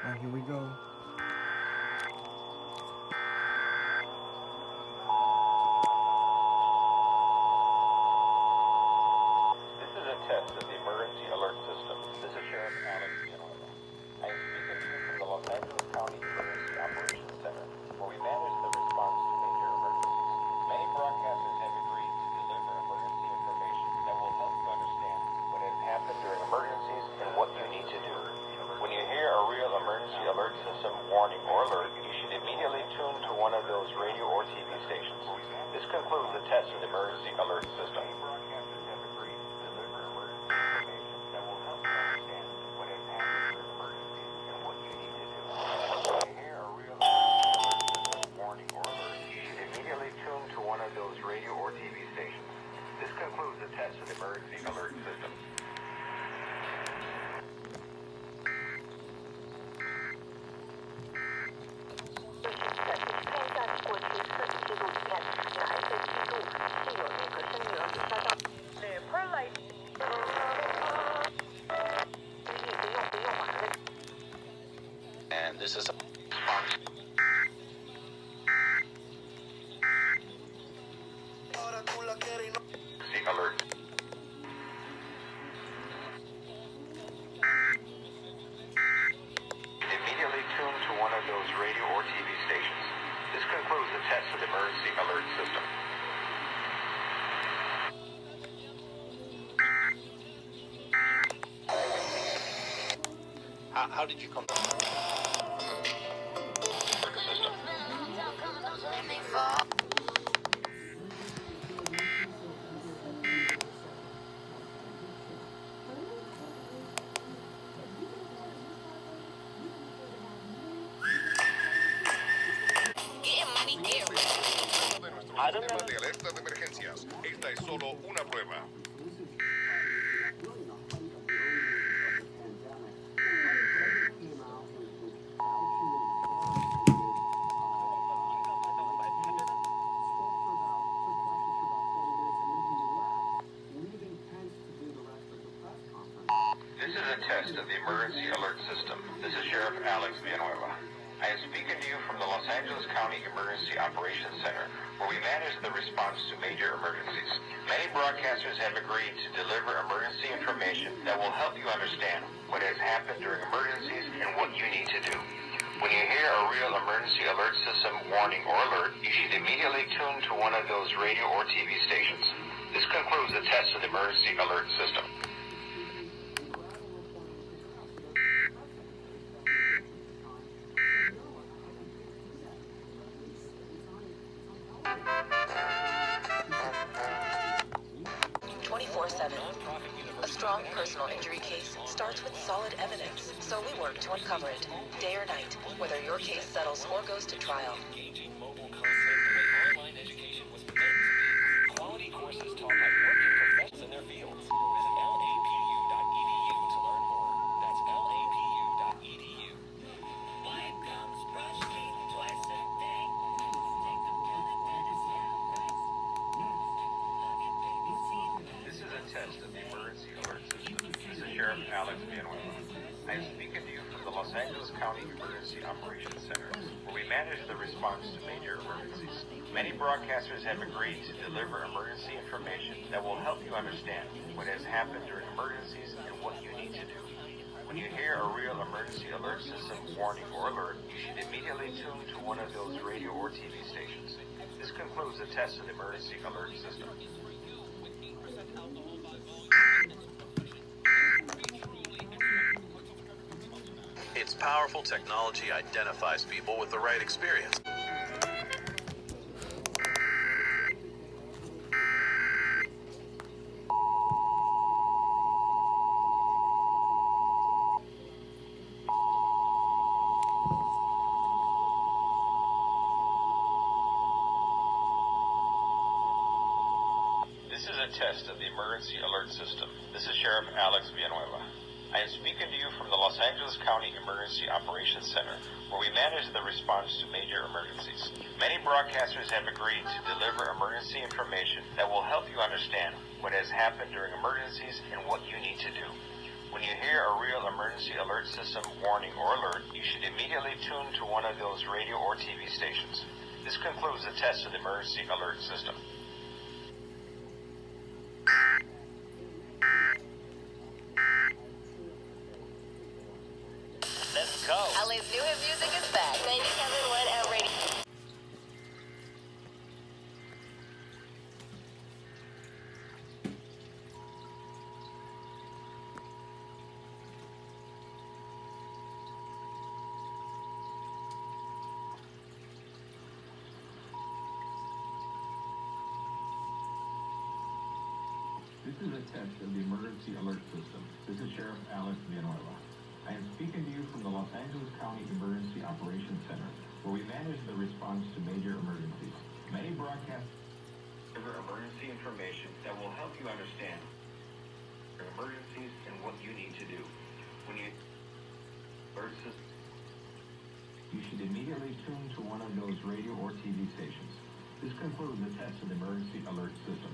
Alright, here we go. This is a test of the emergency alert system. This is Sheriff Alex Villanueva. I am speaking to you from the Los Angeles County Emergency Operations Center, where we manage the response to major emergencies. Many broadcasters have agreed to deliver emergency information that will help you understand what has happened during emergencies and what you need to do. When you hear a real emergency alert system warning or alert, you should immediately tune to one of those radio or TV stations. This concludes the test of the emergency alert system. Broadcasters have agreed to deliver emergency information that will help you understand what has happened during emergencies and what you need to do. When you hear a real emergency alert system warning or alert, you should immediately tune to one of those radio or TV stations. This concludes the test of the emergency alert system. And this is a alert. Immediately tune to one of those radio or TV stations. This concludes the test of the emergency alert system. how did you come to System. Sistema de alerta de emergencias. Esta es solo una prueba. This is a test of the emergency alert system. This is Sheriff Alex Villanueva. I am speaking to you from the Los Angeles County Emergency Operations Center, where we manage the response to major emergencies. Many broadcasters have agreed to deliver emergency information that will help you understand what has happened during emergencies and what you need to do. When you hear a real emergency alert system warning or alert, you should immediately tune to one of those radio or TV stations. This concludes the test of the emergency alert system. A strong personal injury case starts with solid evidence, so we work to uncover it, day or night, whether your case settles or goes to trial. Engaging mobile content to make online education was meant to be. Quality courses taught by working professionals in their fields. Visit lapu.edu to learn more. That's lapu.edu. Wipe gums, brush teeth twice a day. Take them to the dentist now. Look at baby teeth. This is a test of the emergency alert system. This is Sheriff Alex Villanueva. I am speaking to you from the Los Angeles County Emergency Operations Center, where we manage the response to major emergencies. Many broadcasters have agreed to deliver emergency information that will help you understand what has happened during emergencies and what you need to do. When you hear a real emergency alert system warning or alert, you should immediately tune to one of those radio or TV stations. This concludes the test of the emergency alert system. Its powerful technology identifies people with the right experience. This is a test of the emergency alert system. This is Sheriff Alex Villanueva. I am speaking to you from the Los Angeles County Emergency Operations Center, where we manage the response to major emergencies. Many broadcasters have agreed to deliver emergency information that will help you understand what has happened during emergencies and what you need to do. When you hear a real emergency alert system warning or alert, you You should immediately tune to one of those radio or TV stations. This concludes the test of the emergency alert system. Let's go. LA's new hit music is back. 97.1 at radio. This is a test of the emergency alert system. This is Sheriff Alex Villanueva. I am speaking to you from the Los Angeles County Emergency Operations Center, where we manage the response to major emergencies. Many broadcasts deliver emergency information that will help you understand your emergencies and what you need to do. When you alert system, you should immediately tune to one of those radio or TV stations. This concludes the test of the emergency alert system.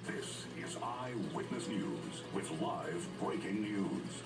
This is Eyewitness News with live breaking news.